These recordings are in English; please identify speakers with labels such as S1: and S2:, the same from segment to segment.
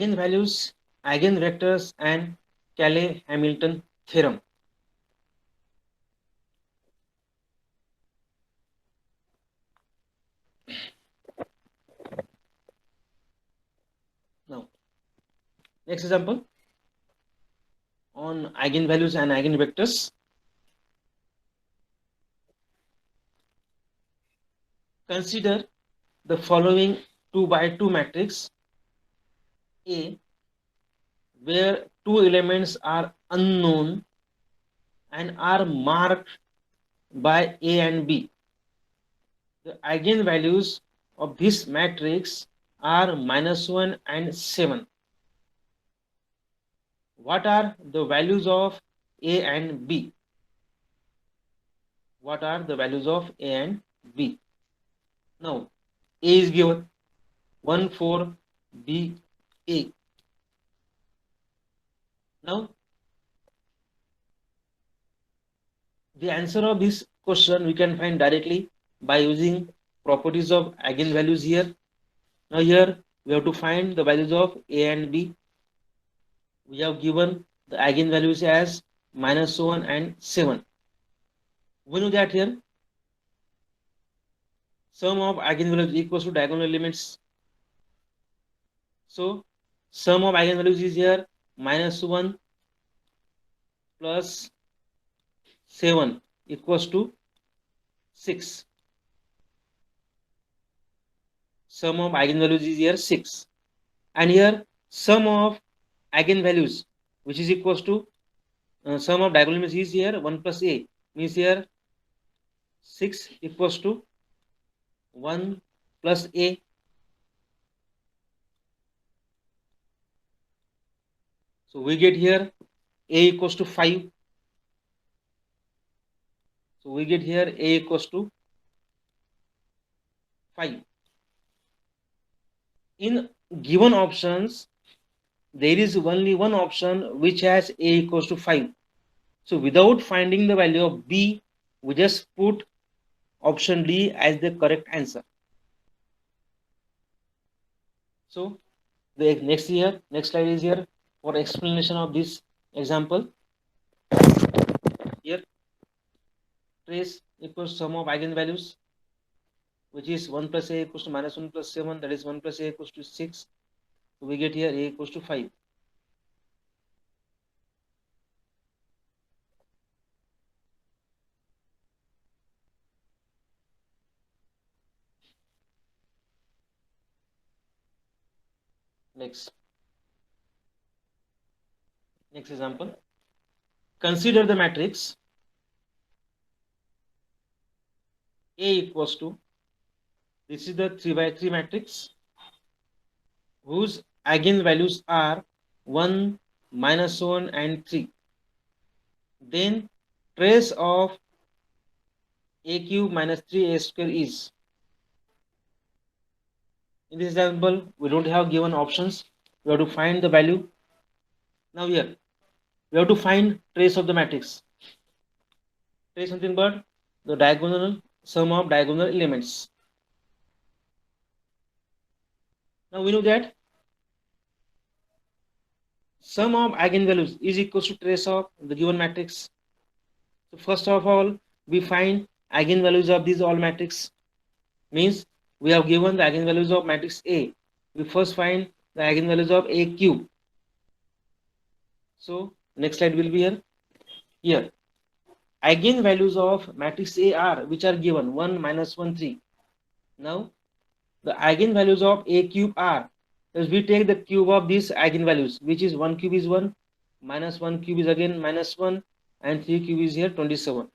S1: eigenvalues, eigenvectors, and Cayley-Hamilton theorem. Now, next example on eigenvalues and eigenvectors. Consider the following 2 by 2 matrix A, where two elements are unknown and are marked by A and B. The eigenvalues of this matrix are -1 and 7. What are the values of A and B? What are the values of A and B? Now, A is given 1, 4, B, A. Now, the answer of this question we can find directly by using properties of eigenvalues here. Now, here we have to find the values of A and B. We have given the eigenvalues as -1 and 7. We know that here sum of eigenvalues equals to diagonal elements. So sum of eigenvalues is here -1 plus 7 equals to 6. Sum of eigenvalues is here 6. And here sum of eigenvalues, which is equals to sum of diagonal elements is here 1 plus A, means here 6 equals to 1 plus A. So we get here A equals to 5. So we get here A equals to 5. In given options, there is only one option which has A equals to 5. So without finding the value of B, we just put option D as the correct answer. So the next slide is here for explanation of this example. Here trace equals sum of eigenvalues, which is 1 plus A equals to -1 plus 7, that is 1 plus A equals to 6. So we get here A equals to 5. Next example. Consider the matrix A equals to, this is the 3 by 3 matrix whose eigenvalues are 1, -1 and 3. Then trace of A cube minus 3A square is. In this example, we don't have given options. We have to find the value. Now here, we have to find trace of the matrix. Trace something but the diagonal sum of diagonal elements. Now we know that sum of eigenvalues is equal to trace of the given matrix. So first of all, we find eigenvalues of these all matrix. Means we have given the eigenvalues of matrix A. We first find the eigenvalues of A cube. So next slide will be here. Here, eigenvalues of matrix A are, which are given 1, -1, 3. Now the eigenvalues of A cube are, as we take the cube of these eigenvalues, which is 1 cube is 1, -1 cube is again -1, and 3 cube is here 27.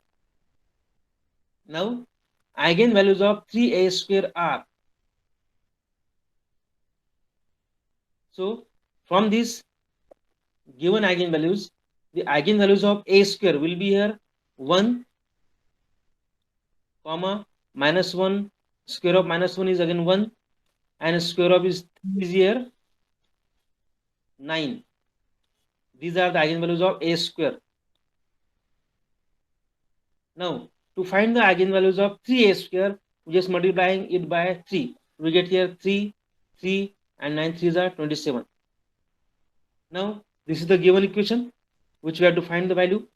S1: Now eigenvalues of 3A square are. So from this given eigenvalues, the eigenvalues of A square will be here 1, comma -1, square of -1 is again 1, and square of is here 9. These are the eigenvalues of A square. Now to find the eigenvalues of 3A square, we just multiplying it by 3. We get here 3, 3 and 9 3s are 27. Now this is the given equation which we have to find the value.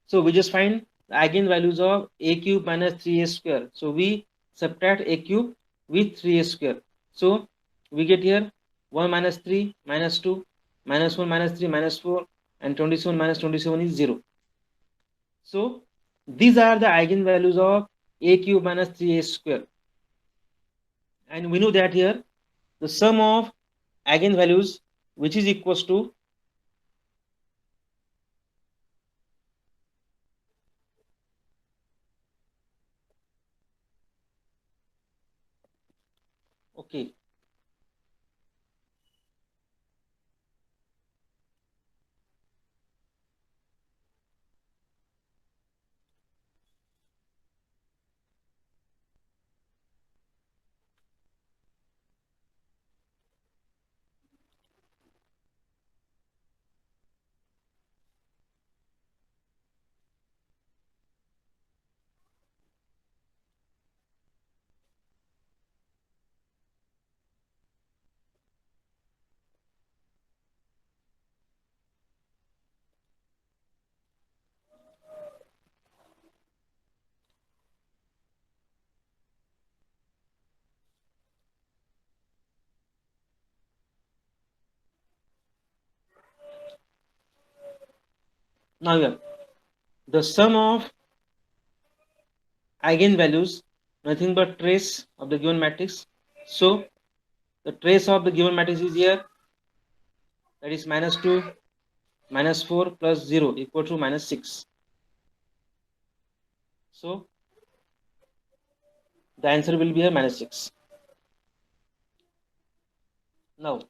S1: So we just find the eigenvalues of a cube minus 3a square. So we subtract a cube with 3a square. So we get here 1 minus 3 minus 2 minus 1 minus 3 minus 4 and 27 minus 27 is 0. So these are the eigenvalues of a cube minus 3a square. And we know that here the sum of eigenvalues which is equals to okay. Now here the sum of eigenvalues nothing but trace of the given matrix. So the trace of the given matrix is here, that is minus 2 minus 4 plus 0 equal to minus 6. So the answer will be here minus 6. Now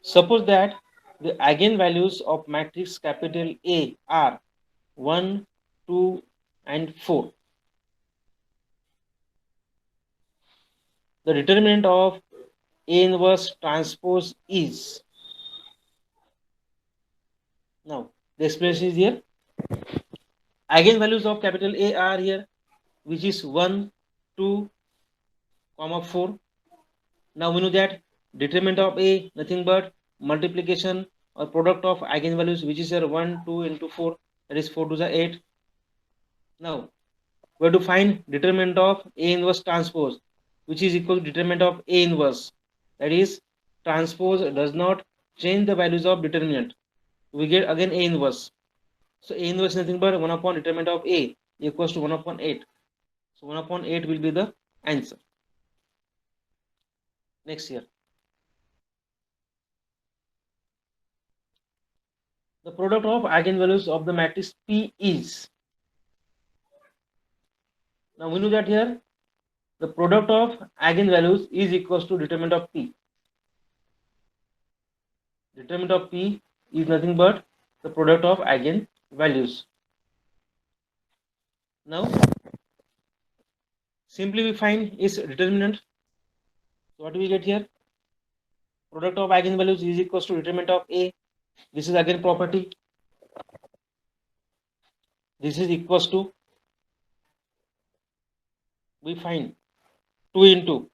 S1: suppose that the eigenvalues of matrix capital A are 1, 2 and 4. The determinant of A inverse transpose is, now the expression is here, eigenvalues of capital A are here, which is 1, 2, 4. Now we know that determinant of A nothing but multiplication or product of eigenvalues, which is here 1, 2 into 4, that is 4 to the 8. Now we have to find determinant of A inverse transpose, which is equal to determinant of A inverse, that is transpose does not change the values of determinant. We get again A inverse. So A inverse is nothing but 1 upon determinant of A equals to 1 upon 8. So 1 upon 8 will be the answer. Next here, the product of eigenvalues of the matrix P is, now we know that here the product of eigenvalues is equals to determinant of P. Determinant of P is nothing but the product of eigenvalues. Now simply we find its determinant. So what do we get here? Product of eigenvalues is equals to determinant of A. This is again property. This is equals to, we find 2 into,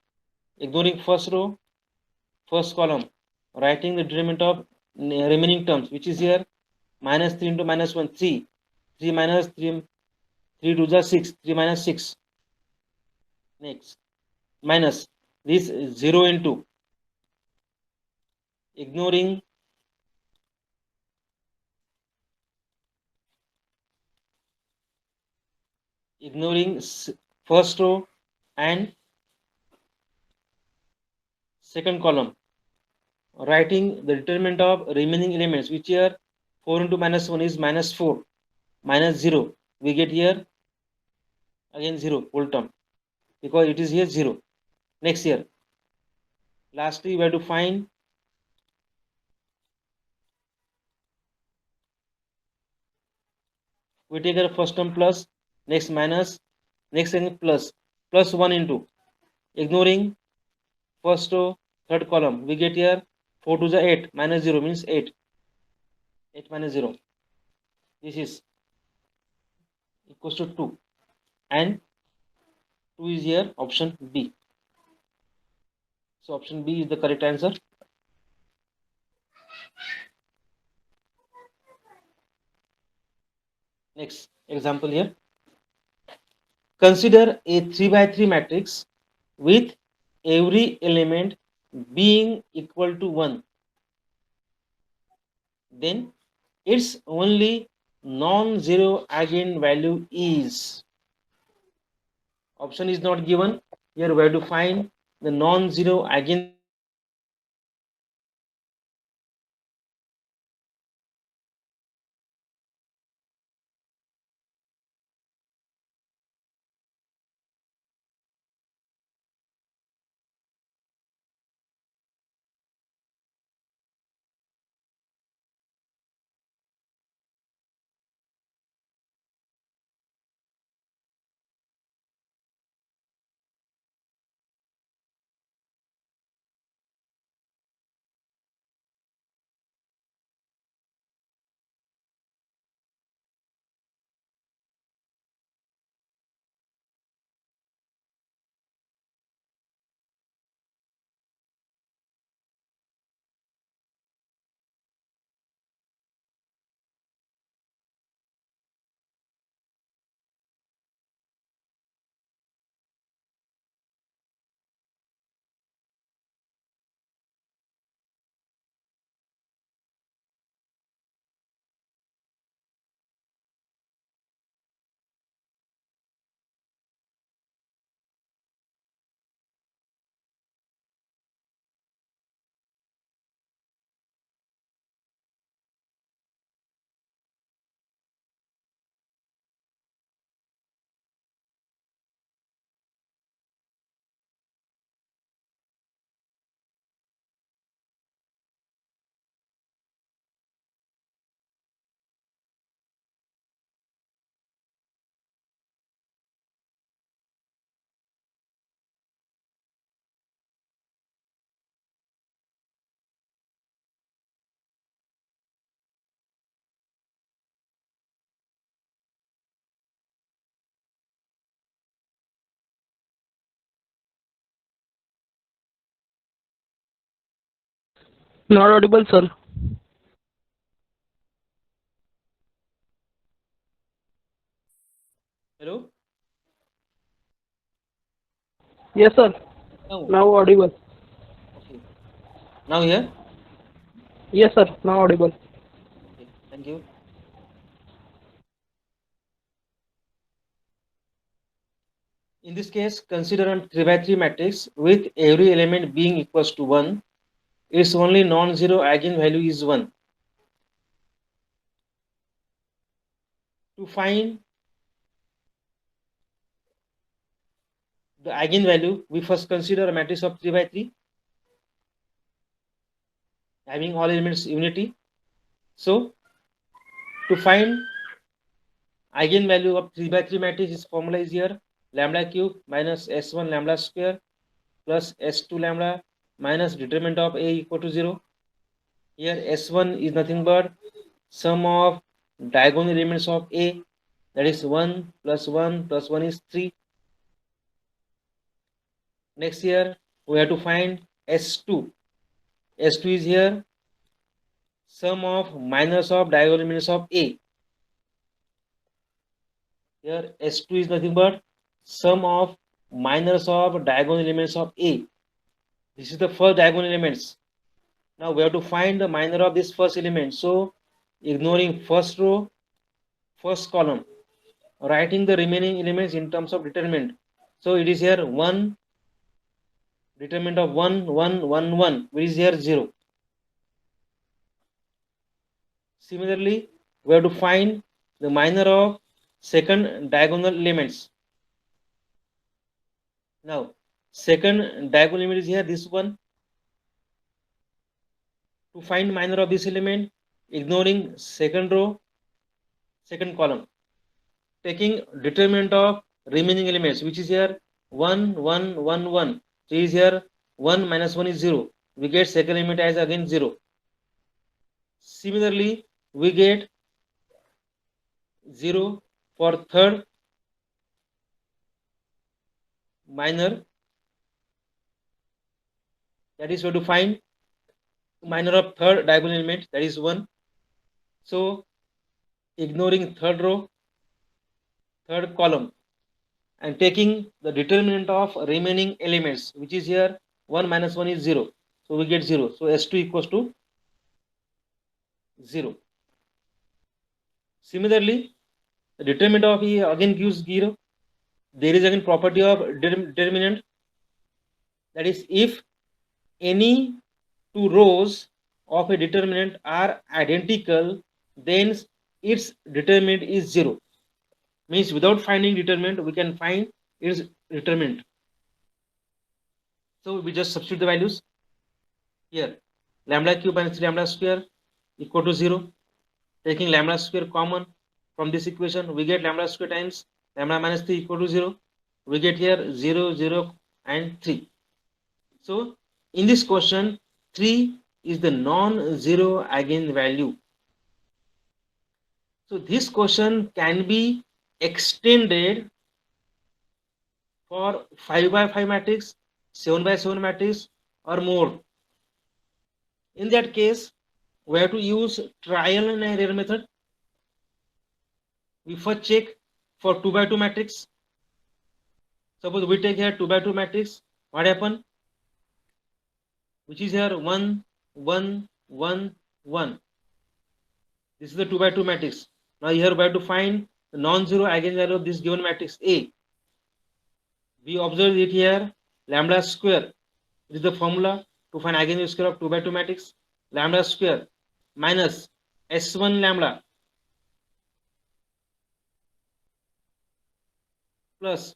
S1: ignoring first row, first column, writing the determinant of remaining terms, which is here minus 3 into minus 1, 3. 3 minus 3, 3 to the 6, 3 minus 6. Next, minus this 0 into, ignoring first row and second column, writing the determinant of remaining elements, which here 4 into minus 1 is minus 4, minus 0. We get here again 0 whole term, because it is here 0. Next here, lastly we have to find we take our first term plus, next minus, next again plus, plus 1 into, ignoring first row, third column, we get here 4 to the 8 minus 0 means 8. 8 minus 0, this is equals to 2, and 2 is here option B. So option B is the correct answer. Next example here. Consider a 3 by 3 matrix with every element being equal to 1. Then its only non-zero eigenvalue is. Option is not given. Here we have to find the non-zero eigenvalue of this matrix.
S2: Not audible, sir.
S1: Hello?
S2: Yes, sir.
S1: No.
S2: Now audible.
S1: Okay. Now here?
S2: Yes, sir. Now audible.
S1: Okay. Thank you. In this case, consider a 3 by 3 matrix with every element being equals to 1. Its only non-zero eigenvalue is 1. To find the eigenvalue, we first consider a matrix of 3 by 3 having all elements unity. So, to find eigenvalue of 3 by 3 matrix, is formula is here lambda cube minus s1 lambda square plus s2 lambda minus determinant of a equal to 0. Here s1 is nothing but sum of diagonal elements of a, that is 1 plus 1 plus 1 is 3. Next here we have to find s2. S2 is here sum of minus of diagonal elements of a. Here S2 is nothing but sum of minus of diagonal elements of A. This is the first diagonal elements. Now we have to find the minor of this first element. So ignoring first row, first column, writing the remaining elements in terms of determinant. So it is here 1, determinant of 1, 1, 1, 1, which is here 0. Similarly, we have to find the minor of second diagonal elements. Now, second diagonal element is here, this one. To find minor of this element, ignoring second row, second column, taking determinant of remaining elements, which is here 1, 1, 1, 1. So is here 1 minus 1 is 0. We get second element as again 0. Similarly, we get 0 for third minor. That is where to find minor of third diagonal element, that is 1. So ignoring third row, third column, and taking the determinant of remaining elements, which is here 1 minus 1 is 0. So we get 0. So S2 equals to 0. Similarly, the determinant of E again gives 0. There is again property of determinant, that is, if any two rows of a determinant are identical, then its determinant is 0. Means without finding determinant, we can find its determinant. So we just substitute the values here. Lambda cube minus 3 lambda square equal to 0. Taking lambda square common from this equation, we get lambda square times lambda minus 3 equal to 0. We get here 0, 0 and 3. So in this question, 3 is the non-zero eigenvalue. So this question can be extended for 5 by 5 matrix, 7 by 7 matrix, or more. In that case, we have to use trial and error method. We first check for 2 by 2 matrix. Suppose we take here 2 by 2 matrix. What happen? Which is here 1, 1, 1, 1. This is the 2 by 2 matrix. Now here we have to find the non-zero eigenvalue of this given matrix A. We observe it here, lambda square. This is the formula to find eigenvalue square of 2 by 2 matrix. Lambda square minus S1 lambda plus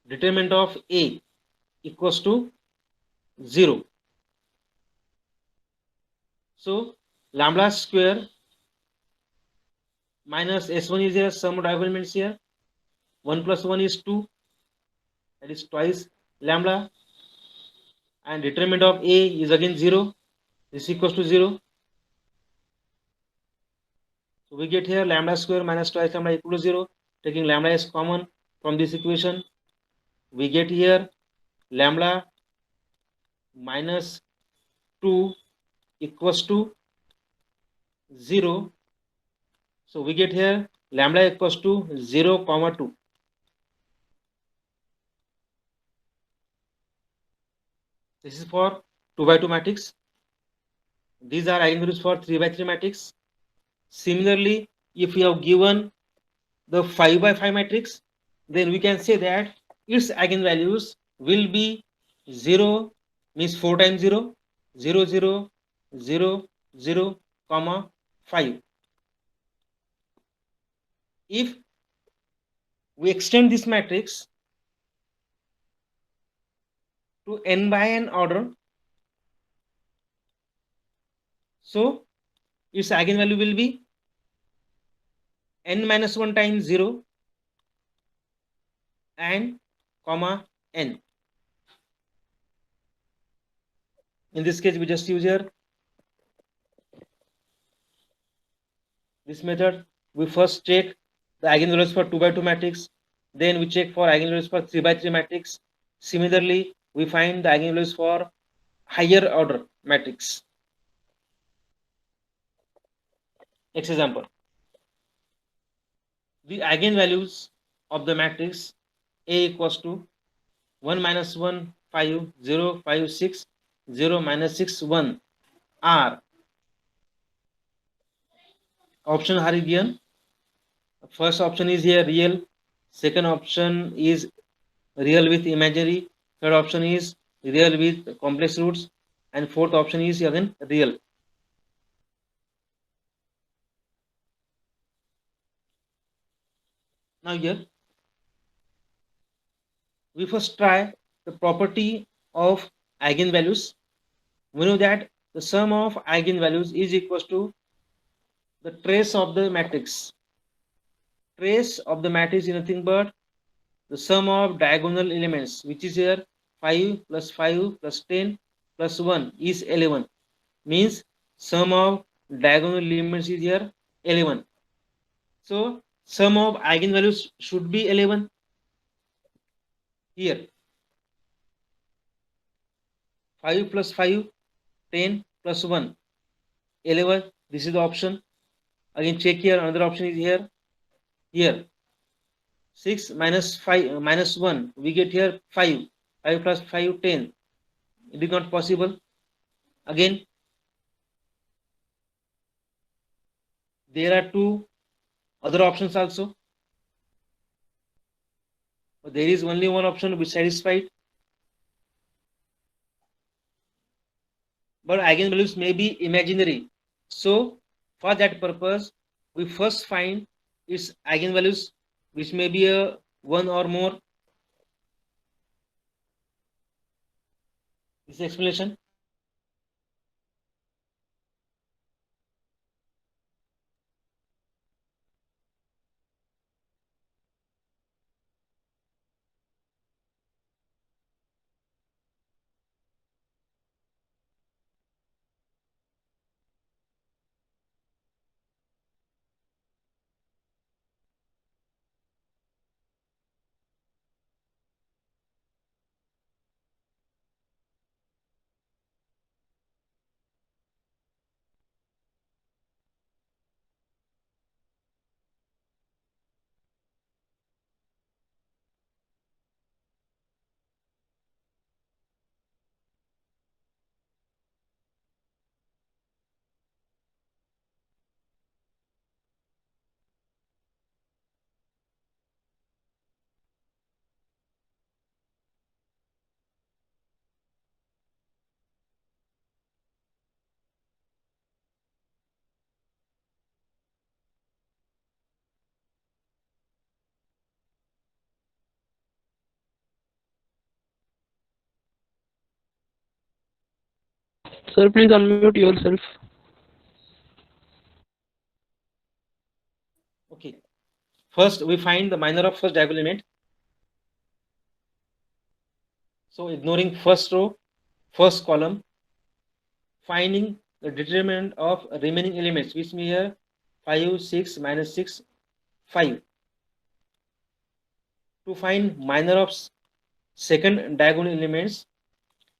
S1: determinant of A equals to 0. So lambda square minus S1 is here, sum of diagonal elements here. 1 plus 1 is 2. That is twice lambda. And determinant of A is again 0. This equals to 0. So we get here lambda square minus twice lambda equal to 0. Taking lambda as common from this equation, we get here lambda minus 2 equals to 0. So we get here lambda equals to 0, 2. This is for 2 by 2 matrix. These are eigenvalues for 3 by 3 matrix. Similarly, if we have given the 5 by 5 matrix, then we can say that its eigenvalues will be 0, means 4 times 0, 0, 0, 0, 0, 5. If we extend this matrix to n by n order, so its eigenvalue will be n minus 1 times 0 and n. In this case, we just use here this method. We first check the eigenvalues for 2 by 2 matrix, then we check for eigenvalues for 3 by 3 matrix. Similarly, we find the eigenvalues for higher order matrix. Next example. The eigenvalues of the matrix A equals to 1 minus 1, 5, 0, 5, 6, 0, minus 6, 1 are. Option are given. First option is here real. Second option is real with imaginary. Third option is real with complex roots. And fourth option is again real. Now here, we first try the property of eigenvalues. We know that the sum of eigenvalues is equals to the trace of the matrix. Trace of the matrix is nothing but the sum of diagonal elements, which is here 5 plus 5 plus 10 plus 1 is 11. Means sum of diagonal elements is here 11. So sum of eigenvalues should be 11 here. 5 plus 5, 10 plus 1, 11. This is the option. Again check here, another option is here. Here 6 minus 5 minus 1, we get here 5. 5 plus 5, 10. It is not possible. Again, there are two other options also. But there is only one option which satisfied. But eigenvalues may be imaginary. So, for that purpose, we first find its eigenvalues, which may be a one or more. This explanation.
S2: Sir, please unmute yourself.
S1: Okay. First, we find the minor of first diagonal element. So, ignoring first row, first column, finding the determinant of remaining elements, which may here 5, 6, minus 6, 5. To find minor of second diagonal elements,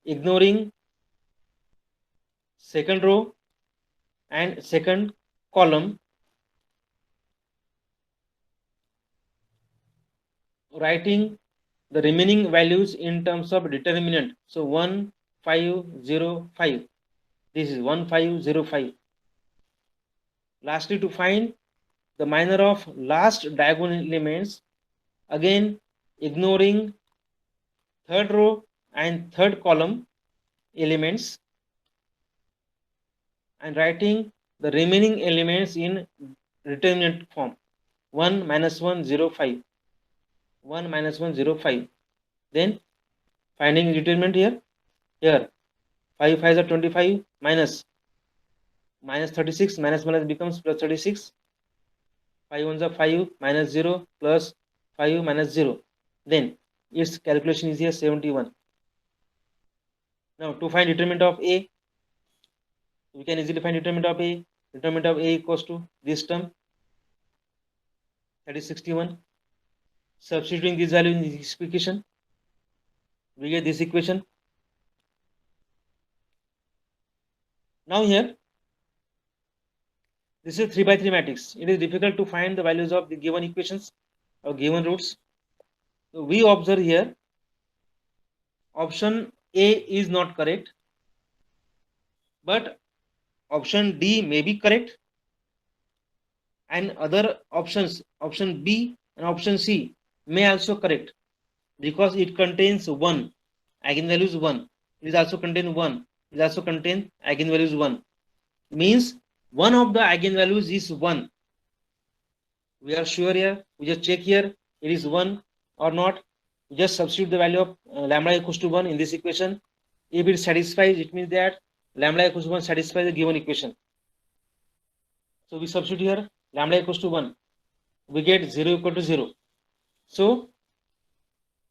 S1: ignoring second row and second column, writing the remaining values in terms of determinant. So 1, 5, 0, 5. This is 1, 5, 0, 5. Lastly, to find the minor of last diagonal elements, again ignoring third row and third column elements and writing the remaining elements in determinant form. 1 minus 1, 0, 5. 1 minus 1, 0, 5. Then finding determinant here. Here 5 5s are 25 minus 36, minus minus becomes plus 36. 5 ones are 5 minus 0 plus 5 minus 0. Then its calculation is here 71. Now to find determinant of A, we can easily find determinant of A. Determinant of A equals to this term, that is 61. Substituting this value in this equation, we get this equation. Now here, this is 3 by 3 matrix. It is difficult to find the values of the given equations or given roots. So we observe here, option A is not correct, but option D may be correct, and other options, option B and option C, may also correct, because it contains 1, eigenvalues 1. It is also contain 1. It also contain eigenvalues 1. Means one of the eigenvalues is 1. We are sure here. We just check here. It is 1 or not. We just substitute the value of lambda equals to 1 in this equation. If it satisfies, it means that lambda equals to 1 satisfies the given equation. So we substitute here lambda equals to 1. We get 0 equal to 0. So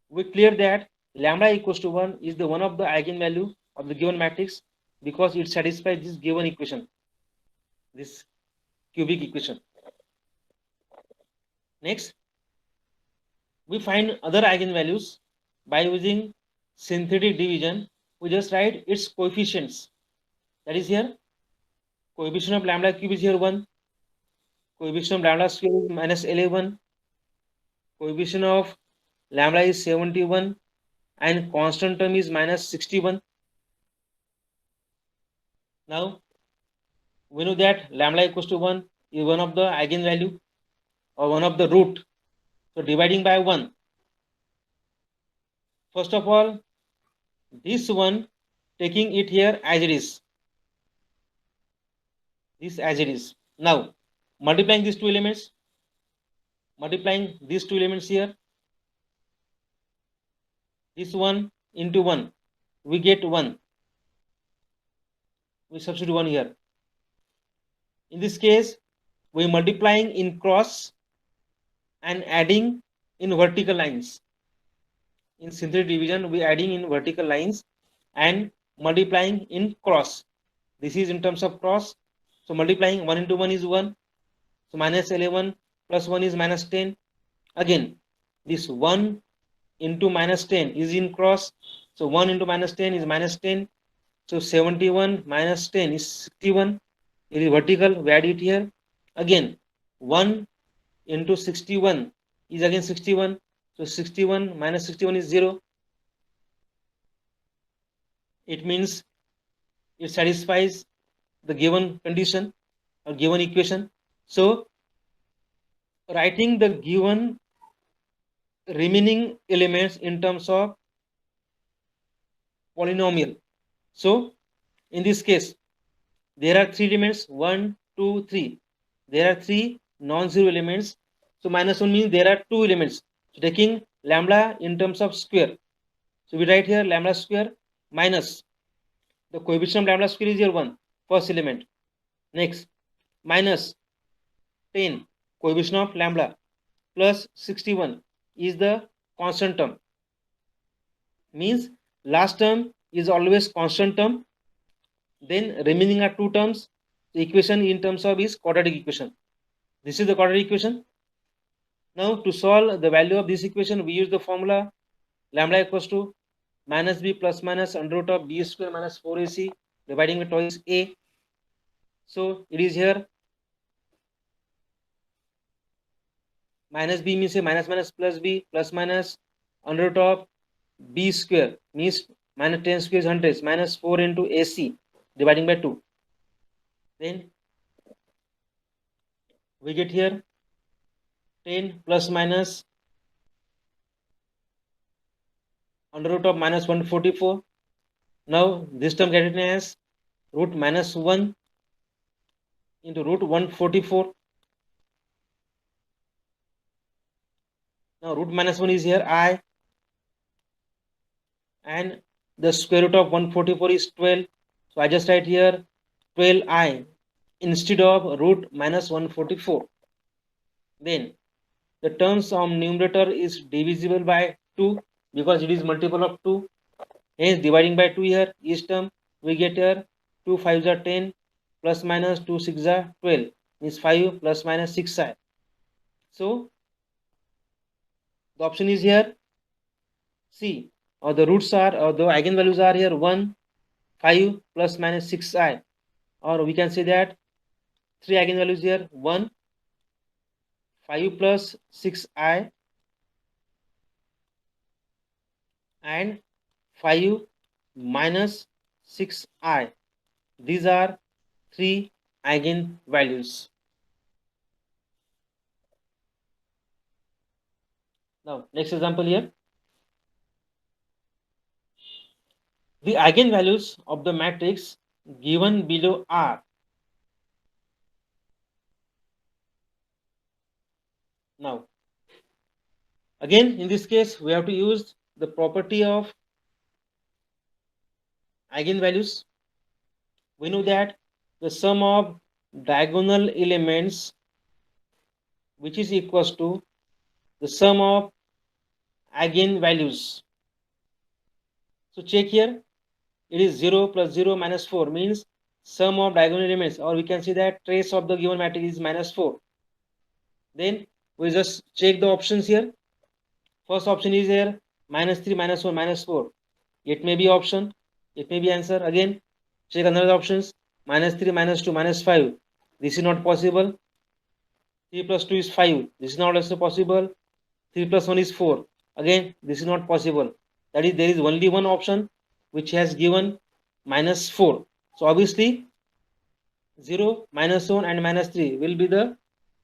S1: we clear that lambda equals to 1 is the one of the eigenvalue of the given matrix, because it satisfies this given equation, this cubic equation. Next, we find other eigenvalues by using synthetic division. We just write its coefficients. That is here, coefficient of lambda cube is here 1, coefficient of lambda square is minus 11, coefficient of lambda is 71 and constant term is minus 61. Now we know that lambda equals to 1 is one of the eigenvalue or one of the root. So dividing by 1. First of all, this one taking it here as it is. This as it is. Now multiplying these two elements, here, this 1 into 1, we get 1. We substitute 1 here. In this case, we multiplying in cross and adding in vertical lines. In synthetic division, we adding in vertical lines and multiplying in cross. This is in terms of cross. So multiplying 1 into 1 is 1. So minus 11 plus 1 is minus 10. Again, this 1 into minus 10 is in cross. So 1 into minus 10 is minus 10. So 71 minus 10 is 61. It is vertical. We add it here. Again, 1 into 61 is again 61. So 61 minus 61 is 0. It means it satisfies the given condition or given equation. So writing the given remaining elements in terms of polynomial. So in this case, there are 3 elements, 1, 2, 3. There are 3 non-zero elements. So minus 1 means there are 2 elements. So taking lambda in terms of square. So we write here lambda square minus the coefficient of lambda square is here 1, first element. Next, minus 10 coefficient of lambda plus 61 is the constant term. Means last term is always constant term. Then remaining are 2 terms. The equation in terms of is quadratic equation. This is the quadratic equation. Now to solve the value of this equation, we use the formula lambda equals to minus b plus minus under root of b square minus 4ac dividing by twice a. So it is here minus b means a minus minus plus b plus minus under root of b square means minus 10 square is 100 minus 4 into ac dividing by 2. Then we get here 10 plus minus under root of minus 144. Now this term get written as root minus 1 into root 144. Now root minus 1 is here I, and the square root of 144 is 12. So I just write here 12i instead of root minus 144. Then the terms of numerator is divisible by 2 because it is multiple of 2. Hence dividing by 2 here, each term we get here 2 5s are 10 plus minus 2 6s are 12 means 5 plus minus 6i. So the option is here C, or the roots are, or the eigenvalues are here 1, 5 plus minus 6i, or we can say that 3 eigenvalues here 1, 5 plus 6i and 5 minus 6i. These are 3 eigenvalues. Now next example here. The eigenvalues of the matrix given below are. Now again in this case we have to use the property of eigenvalues. We know that the sum of diagonal elements which is equals to the sum of eigenvalues. So check here, it is 0 plus 0 minus 4 means sum of diagonal elements, or we can say that trace of the given matrix is minus 4. Then we just check the options here. First option is here minus 3 minus 1 minus 4. It may be option, it may be answer. Again check another options, minus 3 minus 2 minus 5. This is not possible. 3 plus 2 is 5. This is not also possible. 3 plus 1 is 4. Again, this is not possible. That is, there is only one option which has given minus 4. So obviously 0, minus 1 and minus 3 will be the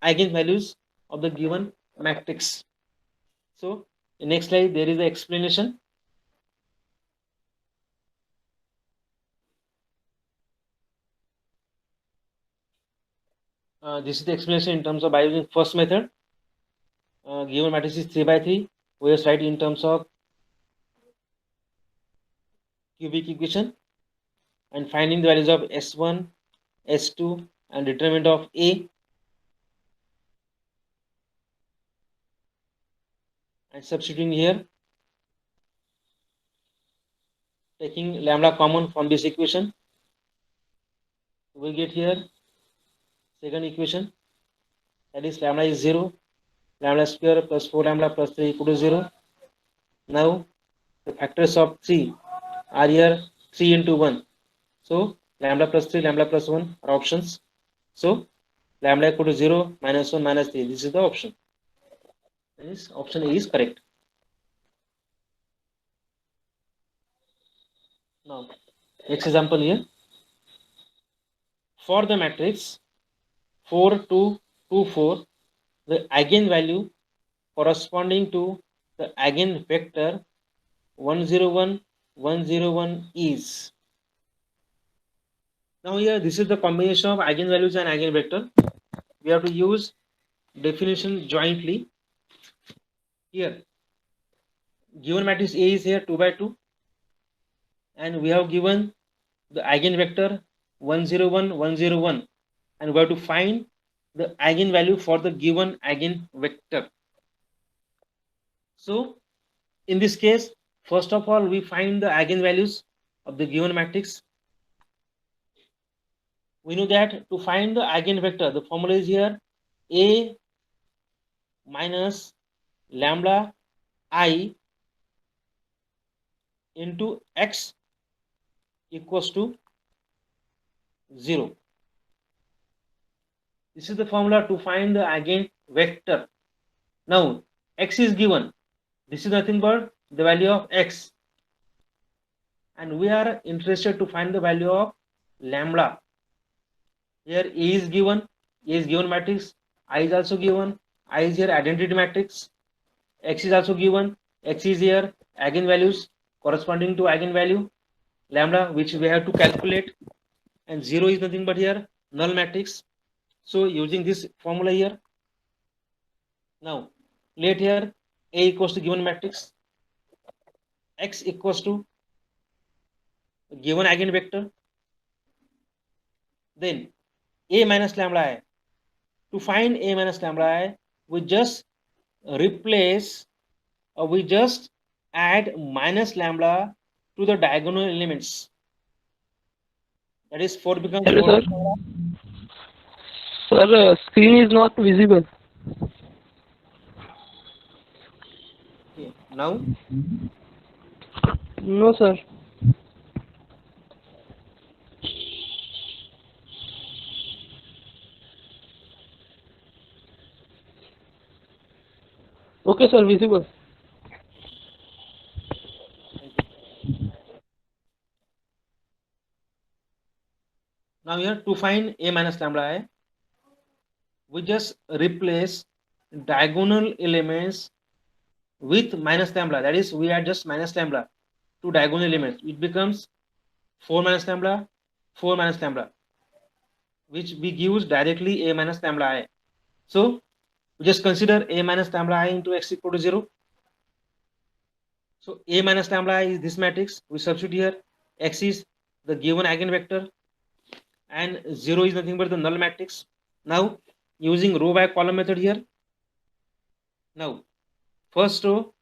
S1: eigenvalues of the given matrix. So in next slide there is the explanation. This is the explanation in terms of by using first method. Given matrix is 3 by 3. We just write in terms of cubic equation and finding the values of S1, S2 and determinant of A, and substituting here, taking lambda common from this equation, we get here second equation, that is lambda is 0, lambda square plus 4 lambda plus 3 equal to 0. Now the factors of 3 are here 3 into 1. So lambda plus 3, lambda plus 1 are options. So lambda equal to 0, minus 1, minus 3. This is the option. This option A is correct. Now next example here. For the matrix 4, 2, 2, 4, the eigenvalue corresponding to the eigenvector 101, 101 is. Now here this is the combination of eigenvalues and eigenvector. We have to use definition jointly. Here given matrix A is here 2 by 2 and we have given the eigenvector 101, 101 and we have to find the eigenvalue for the given eigenvector. So in this case, first of all we find the eigenvalues of the given matrix. We know that to find the eigenvector, the formula is here A minus lambda I into x equals to 0. This is the formula to find the eigenvector. Now x is given. This is nothing but the value of x. And we are interested to find the value of lambda. Here A is given. A is given matrix. I is also given. I is here identity matrix. X is also given. X is here eigenvalues corresponding to eigenvalue lambda, which we have to calculate, and 0 is nothing but here null matrix. So using this formula here, now let here A equals to given matrix, x equals to given eigenvector, then A minus lambda I. To find A minus lambda I, we just replace or we just add minus lambda to the diagonal elements. That is 4 becomes
S2: Hello,
S1: 4.
S2: Sir. Sir, screen is not visible.
S1: Okay. Now
S2: No, sir. Okay, sir, visible.
S1: now here to find A minus lambda I, we just replace diagonal elements with minus lambda. That is, we add just minus lambda to diagonal elements. It becomes 4 minus lambda, 4 minus lambda, which we gives directly A minus lambda I. So we just consider A minus lambda I into x equal to 0. So A minus lambda I is this matrix. We substitute here. X is the given eigenvector and 0 is nothing but the null matrix. Now using row by column method here. Now first row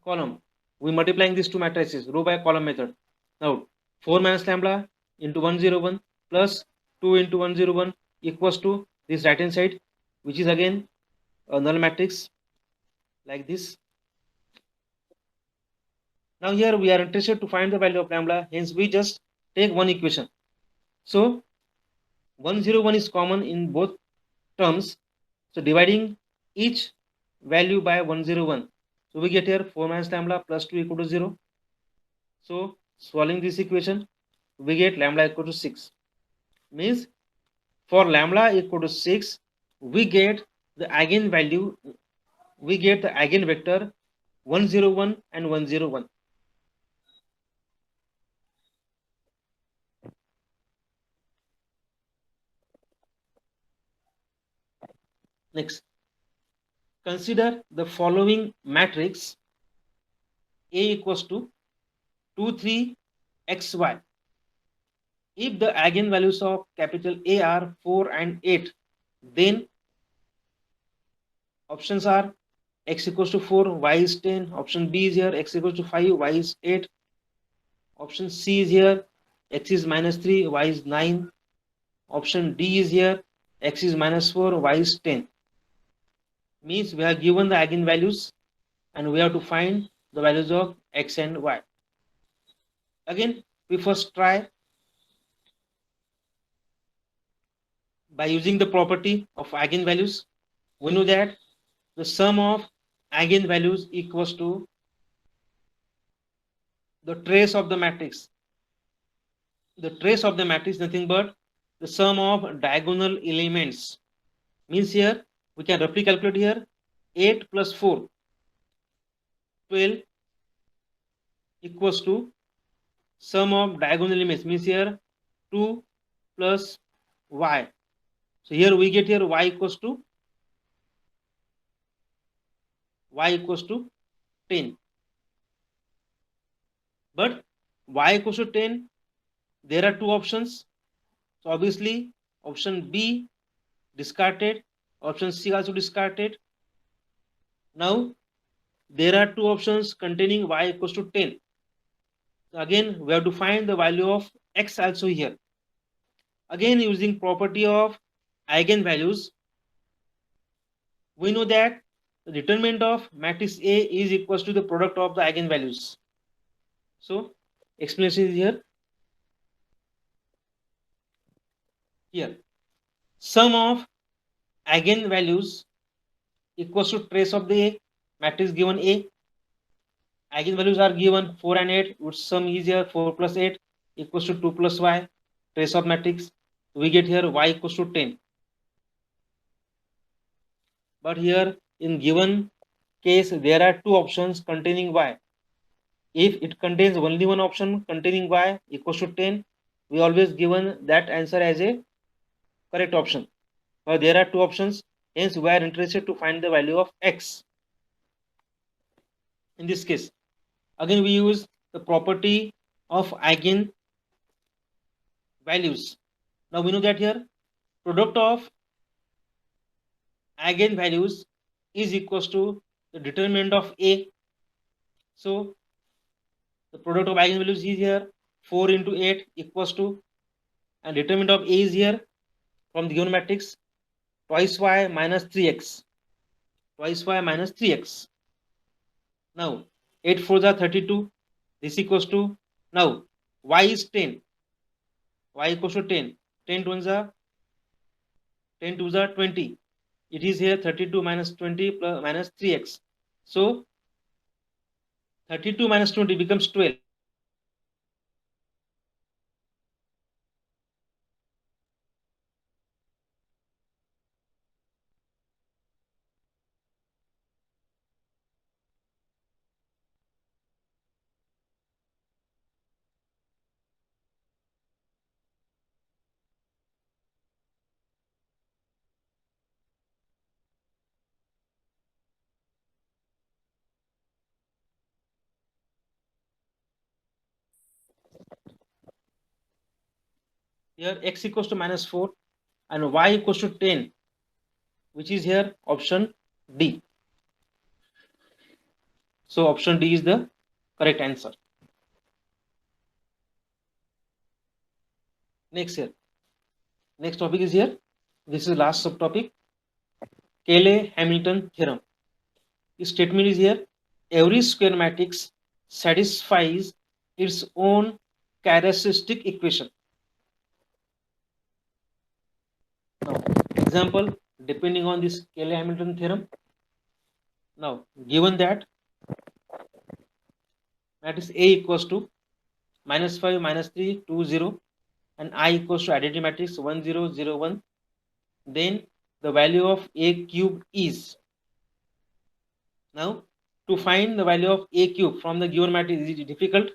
S1: column, we multiplying these two matrices, row by column method. Now 4 minus lambda into 101 plus 2 into 101 equals to this right hand side, which is again a null matrix like this. Now here we are interested to find the value of lambda, hence we just take one equation. So 101 is common in both terms. So dividing each value by 101. So we get here 4 minus lambda plus 2 equal to 0. So solving this equation, we get lambda equal to 6. Means for lambda equal to 6, we get the eigenvalue, we get the eigenvector 101 and 101. Next, consider the following matrix A equals to 2, 3, xy. If the eigenvalues of capital A are 4 and 8, then options are x equals to 4, y is 10. Option B is here, x equals to 5, y is 8. Option C is here, x is minus 3, y is 9. Option D is here, x is minus 4, y is 10. Means we are given the eigenvalues and we have to find the values of x and y. Again, we first try by using the property of eigenvalues. We know that the sum of eigenvalues equals to the trace of the matrix. The trace of the matrix is nothing but the sum of diagonal elements. Means here we can roughly calculate here 8 plus 4, 12 equals to sum of diagonal elements. Means here 2 plus y. So here we get here y equals to 10. But y equals to 10, there are two options. So obviously option B discarded, option C also discarded. Now there are two options containing y equals to 10. So again we have to find the value of x also here. Again using property of eigenvalues, we know that the determinant of matrix A is equals to the product of the eigenvalues. So explanation is here. Here sum of eigenvalues equals to trace of the A matrix given A. Eigenvalues are given 4 and 8, which sum is here 4 plus 8 equals to 2 plus y. Trace of matrix, we get here y equals to 10. But here in given case there are two options containing y. If it contains only one option containing y equals to 10, we always given that answer as a correct option. But there are two options, hence we are interested to find the value of x. In this case, again we use the property of eigenvalues. Now we know that here product of eigenvalues is equals to the determinant of A. So the product of eigenvalues is here 4 into 8 equals to, and determinant of A is here from the given matrix twice y minus 3x. Twice y minus 3x. Now 8 4s are 32. This equals to, now y is 10. Y equals to 10. 10 2s are 10 2s are 20. It is here 32 minus 20 plus minus 3x. So 32 minus 20 becomes 12. Here x equals to minus 4 and y equals to 10, which is here option D. So option D is the correct answer. Next here. Next topic is here. This is last subtopic. Cayley-Hamilton theorem. The statement is here. Every square matrix satisfies its own characteristic equation. Now, example, depending on this Cayley-Hamilton theorem, Now given that matrix A equals to -5 -3 2 0 and I equals to identity matrix 1 0 0 1, then the value of A cube is, now to find the value of A cube from the given matrix is difficult,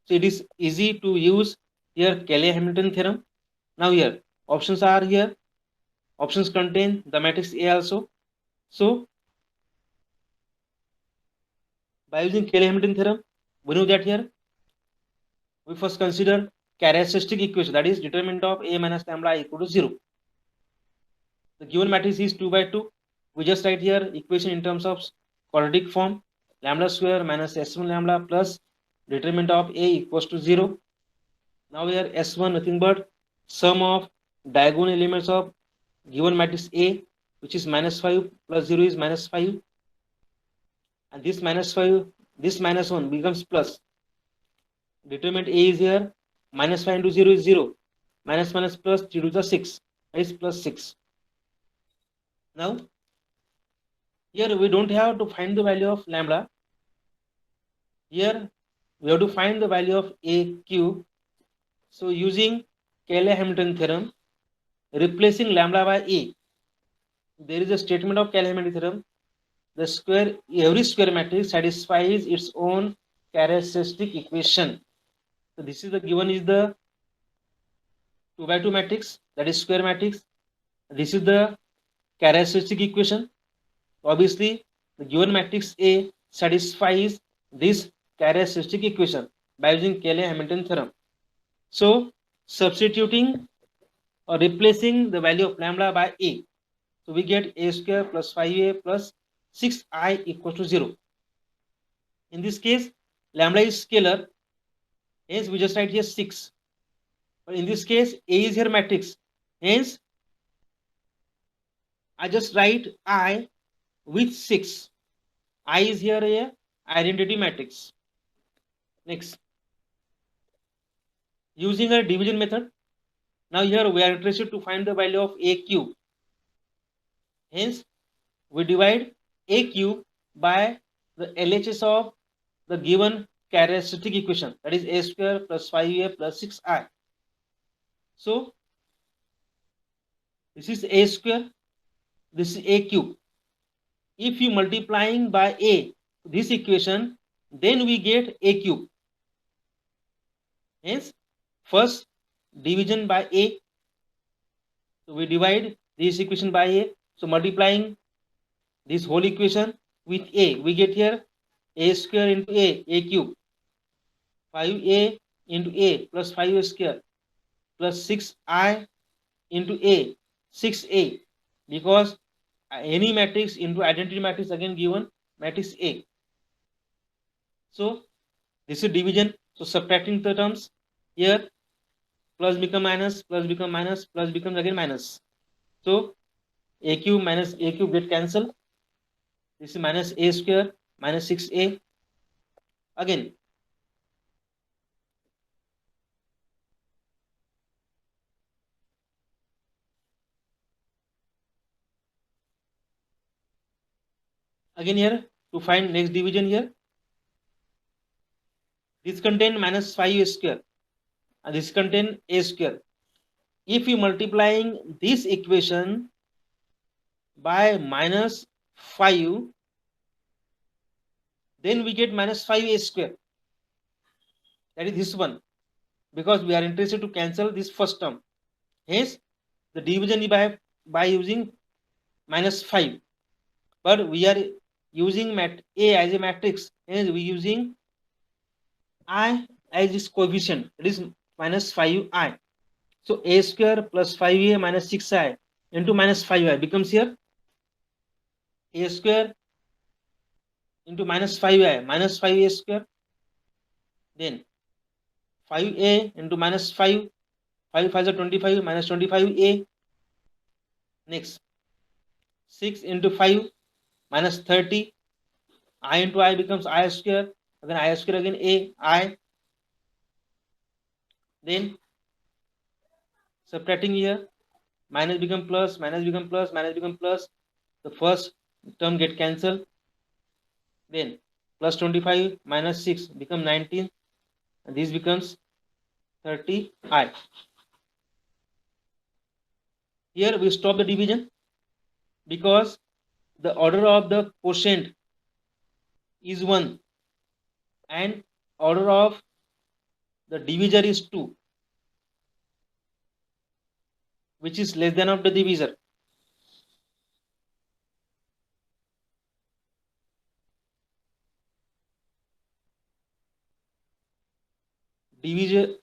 S1: so it is easy to use here Cayley-Hamilton theorem. Now here options are here, options contain the matrix A also. So by using Cayley-Hamilton theorem, we know that here we first consider characteristic equation, that is determinant of A minus lambda equal to 0. The given matrix is 2 by 2. We just write here equation in terms of quadratic form, lambda square minus s1 lambda plus determinant of A equals to 0. Now here s1 nothing but sum of diagonal elements of given matrix A, which is -5 plus 0 is -5, and this -5, this -1 becomes plus. Determinant A is here, -5 into 0 is 0, minus minus plus 3 to the 6, that is plus 6. Now here we don't have to find the value of lambda. Here we have to find the value of A cube. So using Cayley-Hamilton theorem, replacing lambda by A, there is a statement of Cayley-Hamilton theorem: the square, every square matrix satisfies its own characteristic equation. So this is the given is the 2 by 2 matrix, that is square matrix. This is the characteristic equation. Obviously the given matrix A satisfies this characteristic equation by using Cayley-Hamilton theorem. So substituting or replacing the value of lambda by A, so we get A square plus 5A plus 6I equals to 0. In this case lambda is scalar, hence we just write here 6. But in this case A is here matrix, hence I just write I with 6. I is here a identity matrix. Next, using a division method. Now here we are interested to find the value of A cube. Hence we divide A cube by the LHS of the given characteristic equation, that is A square plus 5A plus 6I. So this is A square, this is A cube. If you multiplying by A this equation, then we get A cube. Hence first division by A, so we divide this equation by A, so multiplying this whole equation with A, we get here A square into A cube, 5A into A plus 5A square plus 6I into A, 6A, because any matrix into identity matrix again given matrix A. So this is division, so subtracting the terms here, plus become minus, plus become minus, plus becomes again minus. So A cube minus A cube get cancelled. This is minus A square minus 6A. Again here to find next division here, this contain minus 5A square and this contain A square. If you multiplying this equation by minus 5, then we get minus 5A square, that is this one, because we are interested to cancel this first term. Hence the division is by using minus 5, but we are using A as a matrix, hence we using I as this coefficient, it is minus 5I. So A square plus 5A minus 6I into minus 5I becomes here A square into minus 5I minus 5A square, then 5A into minus 5, 5 5 is 25 minus 25A. Next 6 into 5 minus 30, I into I becomes I square, again I square, again I, then subtracting here, minus become plus, minus become plus, minus become plus, the first term get cancelled, Then plus 25 minus 6 become 19, and this becomes 30i. Here we stop the division because the order of the quotient is 1 and order of the divisor is 2, which is less than of the divisor. Divisor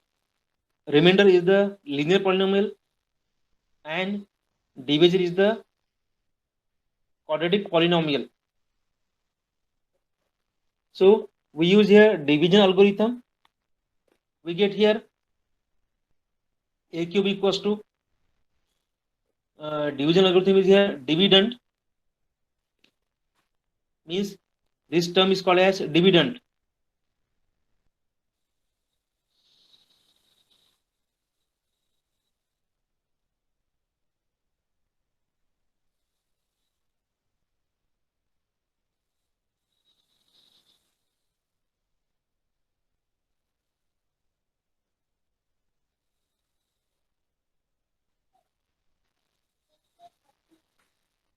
S1: remainder is the linear polynomial and divisor is the quadratic polynomial. So we use here division algorithm. We get here a cube equals to division algorithm is here dividend, means this term is called as dividend.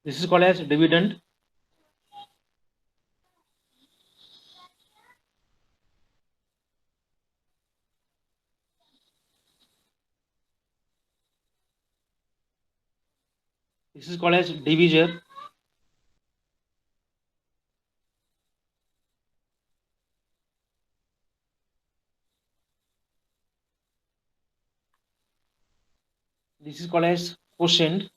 S1: This is called as dividend. This is called as divisor. This is called as quotient.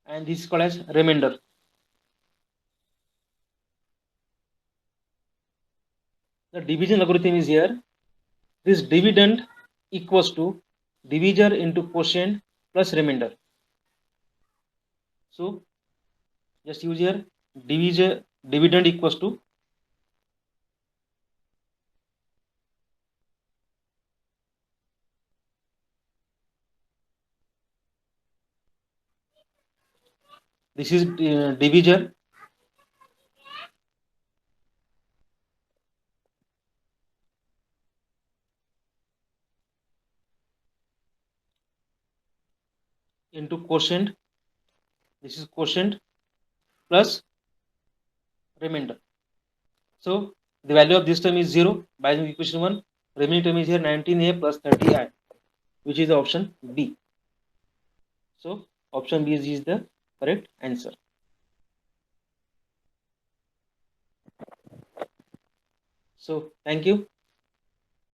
S1: And this is called as remainder. The division algorithm is here. This dividend equals to divisor into quotient plus remainder. So just use here divisor dividend equals to this is divisor into quotient. This is quotient plus remainder. So the value of this term is 0 by the equation 1. Remaining term is here 19a plus 30i, which is the option B. So option B is the correct answer. So thank you.